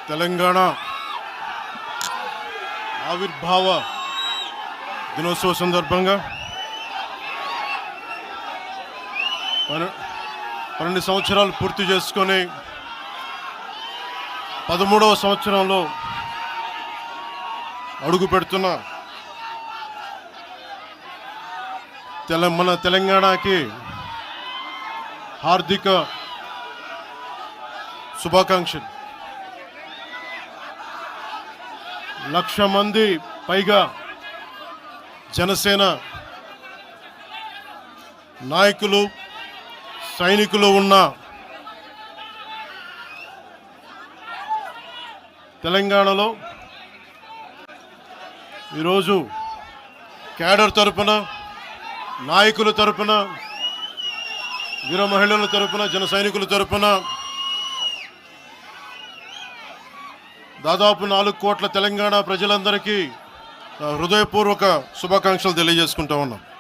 తెలంగాణ ఆవిర్భావ దినోత్సవ సందర్భంగా 12 సంవత్సరాలు పూర్తి చేసుకొని 13వ సంవత్సరంలో అడుగు పెడుతున్న మన తెలంగాణకి హార్దిక శుభాకాంక్షలు. 1,00,000 మంది పైగా జనసేన నాయకులు సైనికులు ఉన్న తెలంగాణలో ఈరోజు క్యాడర్ తరపున, నాయకుల తరపున, వీర మహిళల తరపున, జన సైనికుల తరపున దాదాపు 4 కోట్ల తెలంగాణ ప్రజలందరికీ హృదయపూర్వక శుభాకాంక్షలు తెలియజేసుకుంటా ఉన్నాం.